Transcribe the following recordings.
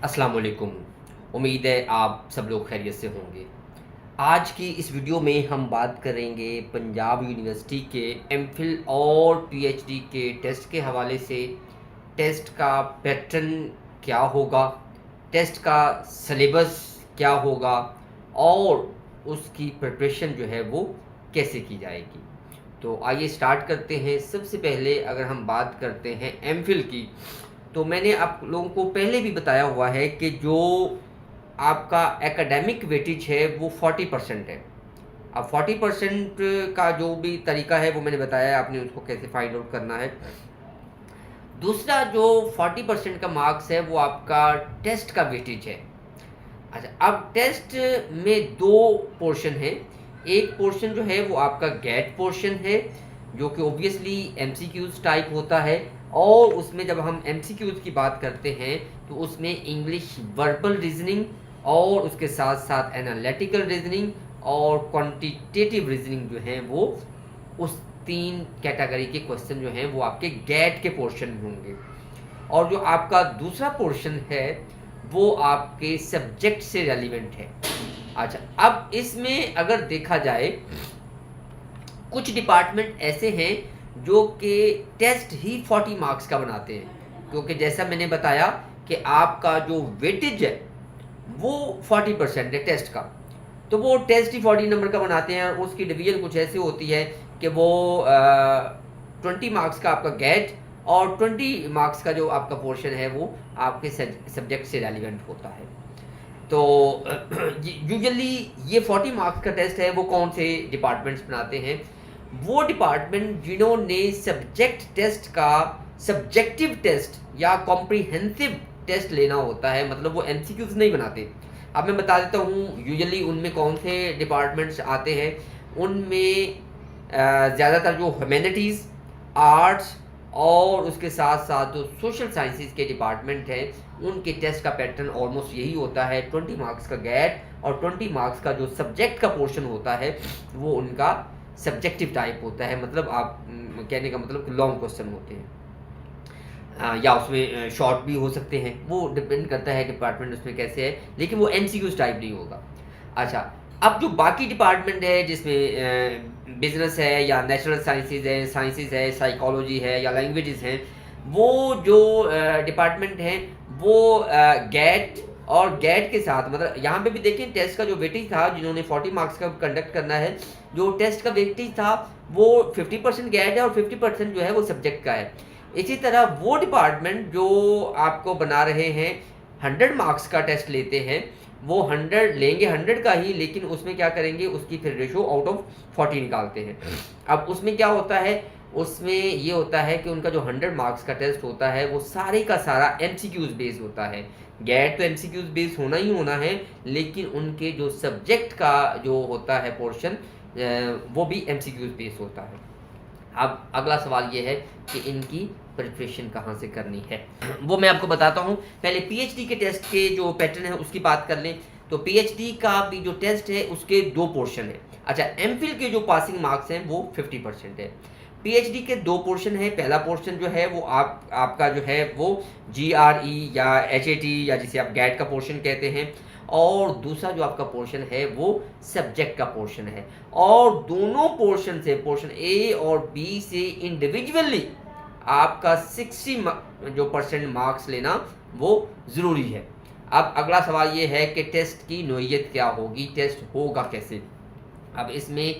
अस्सलाम वालेकुम। उम्मीद है आप सब लोग खैरियत से होंगे। आज की इस वीडियो में हम बात करेंगे पंजाब यूनिवर्सिटी के एमफिल और पीएचडी के टेस्ट के हवाले से। टेस्ट का पैटर्न क्या होगा, टेस्ट का सिलेबस क्या होगा और उसकी प्रिपरेशन जो है वो कैसे की जाएगी। तो आइए स्टार्ट करते हैं। सबसे पहले अगर हम बात करते हैं एमफिल की, तो मैंने आप लोगों को पहले भी बताया हुआ है कि जो आपका एकेडमिक वेटेज है वो 40% है। अब 40% का जो भी तरीका है वो मैंने बताया है, आपने उसको कैसे फाइंड आउट करना है। दूसरा जो 40% का मार्क्स है वो आपका टेस्ट का वेटेज है। अच्छा, अब टेस्ट में दो पोर्शन है। एक पोर्शन जो है वो आपका गेट पोर्शन है, जो कि ओबियसली एमसीक्यूज टाइप होता है। और उसमें जब हम एमसीक्यूज की बात करते हैं तो उसमें इंग्लिश वर्बल रीजनिंग और उसके साथ साथ एनालिटिकल रीजनिंग और क्वांटिटेटिव रीजनिंग जो है वो उस तीन कैटेगरी के क्वेश्चन जो हैं वो आपके गेट के पोर्शन में होंगे। और जो आपका दूसरा पोर्शन है वो आपके सब्जेक्ट से रेलिवेंट है। अच्छा, अब इसमें अगर देखा जाए, कुछ डिपार्टमेंट ऐसे हैं जो कि टेस्ट ही 40 मार्क्स का बनाते हैं, क्योंकि जैसा मैंने बताया कि आपका जो वेटेज है वो 40% है टेस्ट का। तो वो टेस्ट ही 40 नंबर का बनाते हैं और उसकी डिवीजन कुछ ऐसी होती है कि वो 20 मार्क्स का आपका गेट और 20 मार्क्स का जो आपका पोर्शन है वो आपके सब्जेक्ट से रेलिवेंट होता है। तो यूजुअली ये 40 मार्क्स का टेस्ट है वो कौन से डिपार्टमेंट्स बनाते हैं? वो डिपार्टमेंट जिन्होंने सब्जेक्ट टेस्ट का सब्जेक्टिव टेस्ट या कॉम्प्रिहेंसिव टेस्ट लेना होता है, मतलब वो एमसीक्यूज नहीं बनाते। अब मैं बता देता हूँ यूजुअली उनमें कौन से डिपार्टमेंट्स आते हैं। उनमें ज़्यादातर जो ह्यूमैनिटीज़, आर्ट्स और उसके साथ साथ जो सोशल साइंसेज के डिपार्टमेंट हैं उनके टेस्ट का पैटर्न ऑलमोस्ट यही होता है। 20 मार्क्स का गेट और 20 मार्क्स का जो सब्जेक्ट का पोर्शन होता है वो उनका सब्जेक्टिव टाइप होता है। मतलब आप कहने का मतलब लॉन्ग क्वेश्चन होते हैं, या उसमें शॉर्ट भी हो सकते हैं, वो डिपेंड करता है डिपार्टमेंट उसमें कैसे है, लेकिन वो एमसीक्यूज टाइप नहीं होगा। अच्छा, अब जो बाकी डिपार्टमेंट है जिसमें बिजनेस है या नेचुरल साइंसेज है, साइकोलॉजी है या लैंग्वेजेस हैं, वो जो डिपार्टमेंट हैं वो गेट और गेट के साथ, मतलब यहाँ पे भी देखें टेस्ट का जो वेटेज था, जिन्होंने 40 मार्क्स का कंडक्ट करना है, जो टेस्ट का वेटेज था वो 50% गेट है और 50% जो है वो सब्जेक्ट का है। इसी तरह वो डिपार्टमेंट जो आपको बना रहे हैं 100 मार्क्स का टेस्ट लेते हैं, वो 100 लेंगे 100 का ही, लेकिन उसमें क्या करेंगे, उसकी फिर रेशो आउट ऑफ 40 निकालते हैं। अब उसमें क्या होता है, उसमें ये होता है कि उनका जो 100 मार्क्स का टेस्ट होता है वो सारे का सारा एमसीक्यूज बेस्ड होता है। गेट तो एमसीक्यूज बेस्ड होना ही होना है, लेकिन उनके जो सब्जेक्ट का जो होता है पोर्शन वो भी एमसीक्यूज बेस्ड होता है। अब अगला सवाल ये है कि इनकी प्रिपरेशन कहाँ से करनी है, वो मैं आपको बताता हूँ। पहले पीएचडी के टेस्ट के जो पैटर्न है उसकी बात कर लें। तो पीएचडी का भी जो टेस्ट है उसके दो पोर्शन है। अच्छा, एमफिल के जो पासिंग मार्क्स हैं वो 50% है। पीएचडी के दो पोर्शन है। पहला पोर्शन जो है वो आपका जो है वो जीआरई या एचएटी या जिसे आप गैट का पोर्शन कहते हैं, और दूसरा जो आपका पोर्शन है वो सब्जेक्ट का पोर्शन है। और दोनों पोर्शन से, पोर्शन ए और बी से इंडिविजुअली आपका 60 जो परसेंट मार्क्स लेना वो ज़रूरी है। अब अगला सवाल ये है कि टेस्ट की नोयत क्या होगी, टेस्ट होगा कैसे। अब इसमें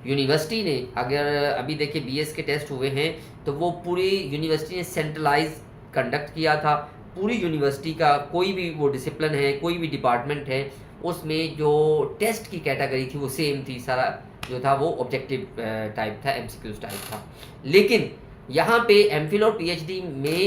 यूनिवर्सिटी ने, अगर अभी देखिए बीएस के टेस्ट हुए हैं तो वो पूरी यूनिवर्सिटी ने सेंट्रलाइज कंडक्ट किया था। पूरी यूनिवर्सिटी का कोई भी वो डिसिप्लिन है, कोई भी डिपार्टमेंट है, उसमें जो टेस्ट की कैटेगरी थी वो सेम थी। सारा जो था वो ऑब्जेक्टिव टाइप था, एमसीक्यूज टाइप था। लेकिन यहाँ पे एमफिल और पीएचडी में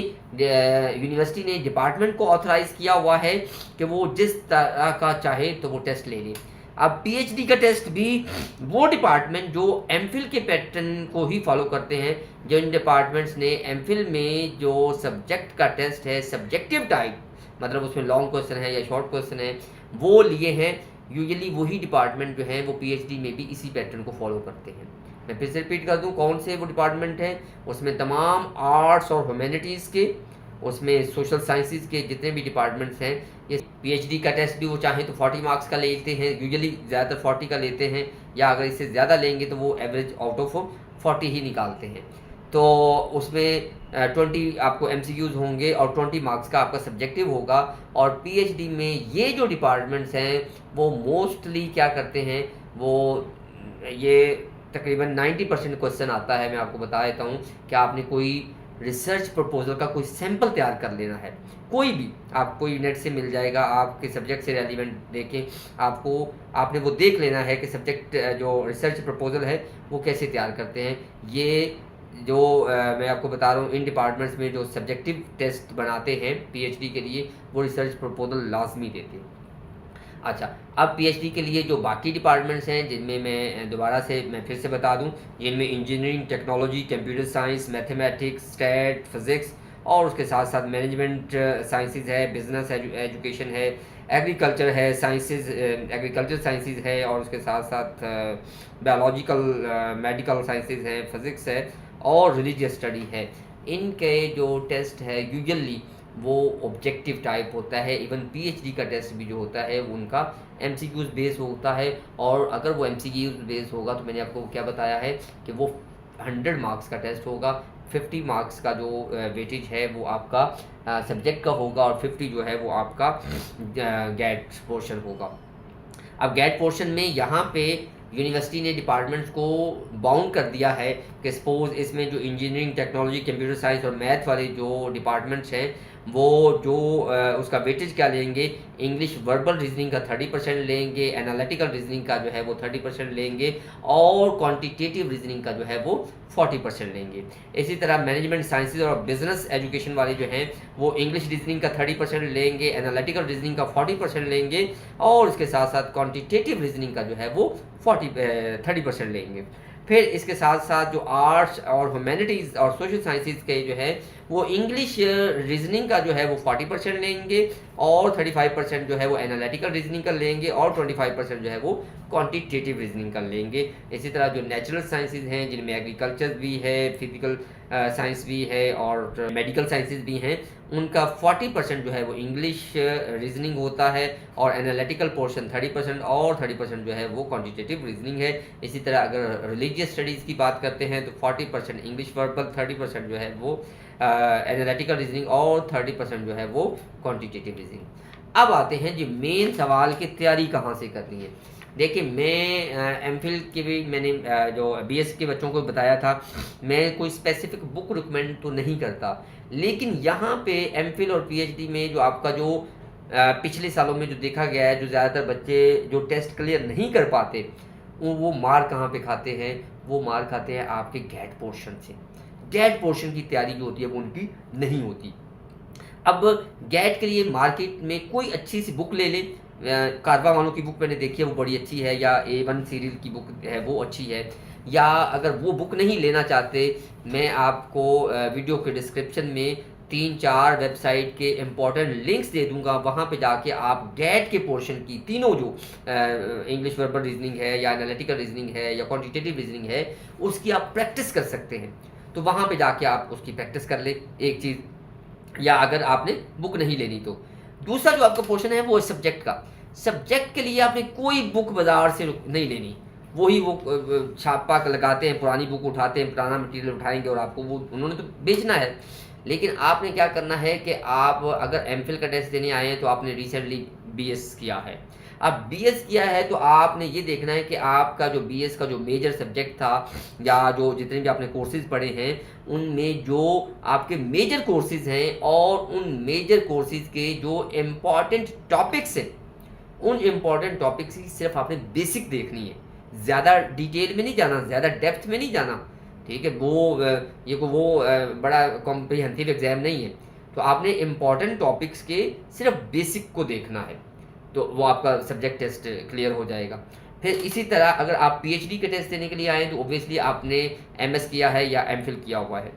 यूनिवर्सिटी ने डिपार्टमेंट को ऑथराइज किया हुआ है कि वो जिस तरह का चाहे तो वो टेस्ट ले ले। अब पीएचडी का टेस्ट भी वो डिपार्टमेंट जो एमफिल के पैटर्न को ही फॉलो करते हैं, जिन डिपार्टमेंट्स ने एमफिल में जो सब्जेक्ट का टेस्ट है सब्जेक्टिव टाइप, मतलब उसमें लॉन्ग क्वेश्चन है या शॉर्ट क्वेश्चन है, वो लिए हैं, यूजुअली वही डिपार्टमेंट जो है वो पीएचडी में भी इसी पैटर्न को फॉलो करते हैं। मैं फिर से रिपीट कर दूं कौन से वो डिपार्टमेंट हैं। उसमें तमाम आर्ट्स और ह्यूमैनिटीज़ के उसमें सोशल साइंसेज के जितने भी डिपार्टमेंट्स हैं, ये पीएचडी का टेस्ट भी वो चाहें तो 40 मार्क्स का लेते हैं, यूजुअली ज़्यादातर 40 का लेते हैं, या अगर इससे ज़्यादा लेंगे तो वो एवरेज आउट ऑफ 40 ही निकालते हैं। तो उसमें 20 आपको एमसीक्यूज़ होंगे और 20 मार्क्स का आपका सब्जेक्टिव होगा। और पीएचडी में ये जो डिपार्टमेंट्स हैं वो मोस्टली क्या करते हैं, वो ये तकरीबन 90% क्वेश्चन आता है। मैं आपको बता देता हूँ कि आपने कोई रिसर्च प्रपोजल का कोई सैंपल तैयार कर लेना है, कोई भी आप कोई नेट से मिल जाएगा, आपके सब्जेक्ट से रेलिवेंट देखें, आपने वो देख लेना है कि सब्जेक्ट जो रिसर्च प्रपोजल है वो कैसे तैयार करते हैं। ये जो मैं आपको बता रहा हूँ, इन डिपार्टमेंट्स में जो सब्जेक्टिव टेस्ट बनाते हैं पीएचडी के लिए वो रिसर्च प्रपोजल लाजमी देते हैं। अच्छा, अब पीएचडी के लिए जो बाकी डिपार्टमेंट्स हैं, जिनमें मैं फिर से बता दूं, जिनमें engineering, technology, computer science, mathematics, stat, physics और उसके साथ साथ मैनेजमेंट साइंसेज है, बिजनेस एजुकेशन है, एग्रीकल्चर है, एग्रीकल्चर साइंसेज है, और उसके साथ साथ बायोलॉजिकल मेडिकल साइंसेज हैं, फिज़िक्स है और रिलीजियस स्टडी है। इनके जो टेस्ट है यूजुअली वो ऑब्जेक्टिव टाइप होता है। इवन पीएचडी का टेस्ट भी जो होता है वो उनका एमसीक्यूज बेस होता है, और अगर वो एमसीक्यूज बेस होगा तो मैंने आपको क्या बताया है कि वो 100 मार्क्स का टेस्ट होगा। 50 मार्क्स का जो वेटेज है वो आपका सब्जेक्ट का होगा, और 50 जो है वो आपका गैट पोर्शन होगा। अब गैट पोर्शन में यहाँ पे यूनिवर्सिटी ने डिपार्टमेंट्स को बाउंड कर दिया है कि सपोज इसमें जो इंजीनियरिंग, टेक्नोलॉजी, कंप्यूटर साइंस और मैथ वाले जो डिपार्टमेंट्स हैं वो जो उसका वेटेज क्या लेंगे, इंग्लिश वर्बल रीजनिंग का 30% लेंगे, एनालिटिकल रीजनिंग का जो है वो 30% लेंगे, और क्वांटिटेटिव रीजनिंग का जो है वो 40% लेंगे। इसी तरह मैनेजमेंट साइंसेज और बिजनेस एजुकेशन वाले जो हैं वो इंग्लिश रीजनिंग का 30% लेंगे, एनालिटिकल रीजनिंग का 40% लेंगे, और उसके साथ साथ क्वांटिटेटिव रीजनिंग का जो है वो 30% लेंगे। फिर इसके साथ साथ जो आर्ट्स और ह्यूमैनिटीज़ और सोशल साइंसेज के जो है वो इंग्लिश रीजनिंग का जो है वो 40% लेंगे, और 35% जो है वो एनालिटिकल रीजनिंग का लेंगे, और 25% जो है वो क्वांटिटेटिव रीजनिंग का लेंगे। इसी तरह जो नेचुरल साइंसेज हैं, जिनमें एग्रीकल्चर भी है, फिजिकल साइंस भी है और मेडिकल साइंसेज भी हैं, उनका 40% जो है वो इंग्लिश रीजनिंग होता है, और एनालिटिकल पोर्शन 30% और 30% जो है वो क्वांटिटेटिव रीजनिंग है। इसी तरह अगर रिलीजियस स्टडीज़ की बात करते हैं तो 40% इंग्लिश वर्बल, 30% जो है वो एनालिटिकल रीजनिंग, और 30% जो है वो क्वांटिटेटिव रीजनिंग। अब आते हैं जी मेन सवाल की तैयारी कहाँ से करनी है। देखिए, मैं एमफिल की भी मैंने जो बीएस के बच्चों को बताया था, मैं कोई स्पेसिफिक बुक रिकमेंड तो नहीं करता, लेकिन यहाँ पे एमफिल और पीएचडी में जो आपका जो पिछले सालों में जो देखा गया है, जो ज़्यादातर बच्चे जो टेस्ट क्लियर नहीं कर पाते वो मार कहाँ पे खाते हैं, वो मार खाते हैं आपके गैट पोर्शन से। गैट पोर्शन की तैयारी जो होती है वो उनकी नहीं होती। अब गैट के लिए मार्केट में कोई अच्छी सी बुक ले लें, कारवा वालों की बुक मैंने देखी है वो बड़ी अच्छी है, या A1 सीरीज की बुक है वो अच्छी है, या अगर वो बुक नहीं लेना चाहते, मैं आपको वीडियो के डिस्क्रिप्शन में 3-4 वेबसाइट के इम्पोर्टेंट लिंक्स दे दूंगा, वहाँ पे जाके आप गैट के पोर्शन की तीनों जो इंग्लिश वर्बल रीजनिंग है, या एनालिटिकल रीजनिंग है, या क्वांटिटेटिव रीजनिंग है, उसकी आप प्रैक्टिस कर सकते हैं। तो वहाँ पे जाके आप उसकी प्रैक्टिस कर ले, एक चीज़, या अगर आपने बुक नहीं लेनी तो। दूसरा जो आपका पोर्शन है वो है सब्जेक्ट का। सब्जेक्ट के लिए आपने कोई बुक बाजार से नहीं लेनी, वही वो छापा लगाते हैं, पुरानी बुक उठाते हैं, पुराना मटेरियल उठाएंगे और आपको वो उन्होंने तो बेचना है। लेकिन आपने क्या करना है कि आप अगर एमफिल का टेस्ट देने आए हैं तो आपने रिसेंटली बीएस किया है। अब बीएस किया है तो आपने ये देखना है कि आपका जो बीएस का जो मेजर सब्जेक्ट था, या जो जितने भी आपने कोर्सेज पढ़े हैं, उनमें जो आपके मेजर कोर्सेज हैं और उन मेजर कोर्सेज के जो इम्पॉर्टेंट टॉपिक्स हैं, उन इम्पॉर्टेंट टॉपिक्स की सिर्फ आपने बेसिक देखनी है, ज़्यादा डिटेल में नहीं जाना, ज़्यादा डेप्थ में नहीं जाना। ठीक है, वो बड़ा कॉम्प्रिहेंसिव एग्जाम नहीं है, तो आपने इम्पॉर्टेंट टॉपिक्स के सिर्फ बेसिक को देखना है, तो वो आपका सब्जेक्ट टेस्ट क्लियर हो जाएगा। फिर इसी तरह अगर आप पीएचडी के टेस्ट देने के लिए आए तो ऑब्वियसली आपने एमएस किया है या एमफिल किया हुआ है।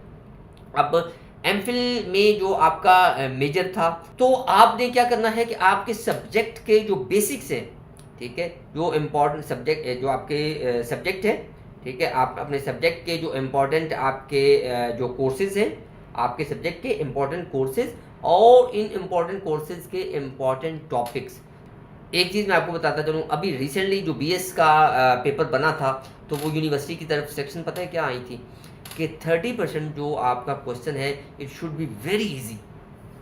अब एमफिल में जो आपका मेजर था, तो आपने क्या करना है कि आपके सब्जेक्ट के जो बेसिक्स हैं, ठीक है, जो इम्पोर्टेंट सब्जेक्ट जो आपके सब्जेक्ट है, ठीक है, आप अपने सब्जेक्ट के जो इम्पोर्टेंट आपके जो कोर्सेज हैं आपके सब्जेक्ट के इम्पॉर्टेंट कोर्सेज और इन इम्पॉर्टेंट कोर्सेज के इम्पॉर्टेंट टॉपिक्स। एक चीज़ मैं आपको बताता चलूँ, अभी रिसेंटली जो बीएस का पेपर बना था, तो वो यूनिवर्सिटी की तरफ सेक्शन पता है क्या आई थी कि 30% जो आपका क्वेश्चन है it should be very easy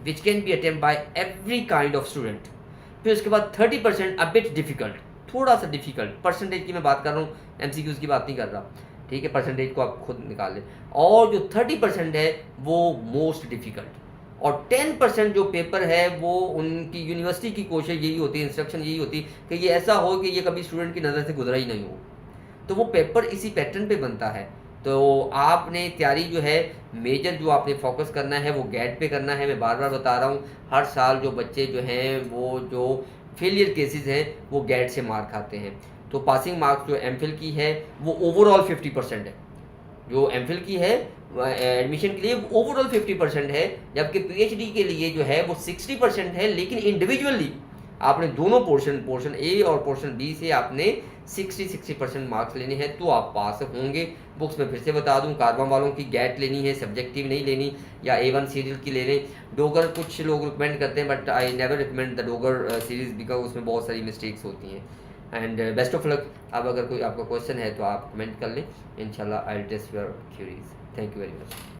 which can be attempt bye every kind of student. फिर उसके बाद 30% अ बिट डिफिकल्ट, थोड़ा सा डिफिकल्ट, परसेंटेज की मैं बात कर रहा हूँ, एमसीक्यूज की बात नहीं कर रहा, ठीक है, परसेंटेज को आप खुद निकाल लें। और जो 30% है वो मोस्ट डिफिकल्ट, और 10% जो पेपर है वो उनकी यूनिवर्सिटी की कोशिश यही होती है, इंस्ट्रक्शन यही होती है कि ये ऐसा हो कि ये कभी स्टूडेंट की नज़र से गुजरा ही नहीं हो। तो वो पेपर इसी पैटर्न पे बनता है। तो आपने तैयारी जो है, मेजर जो आपने फोकस करना है वो गैट पे करना है। मैं बार बार बता रहा हूँ, हर साल जो बच्चे जो हैं वो जो फेलियर केसेस हैं वो गैट से मार खाते हैं। तो पासिंग मार्क्स जो एमफिल की है वो ओवरऑल 50% है, जो एमफिल की है एडमिशन के लिए ओवरऑल 50% है, जबकि पीएचडी के लिए जो है वो 60% है। लेकिन इंडिविजुअली आपने दोनों पोर्शन ए और पोर्शन बी से आपने 60% मार्क्स लेने हैं तो आप पास होंगे। बुक्स में फिर से बता दूं, कार्बन वालों की गैट लेनी है, सब्जेक्टिव नहीं लेनी, या A1 सीरीज की ले लें। डोगर कुछ लोग रिकमेंड करते हैं but I never recommend the Dogar series because उसमें बहुत सारी मिस्टेक्स होती हैं। And best of luck. अब अगर कोई आपका क्वेश्चन है तो आप कमेंट कर लें, इंशाल्लाह I will test your queries. Thank you very much.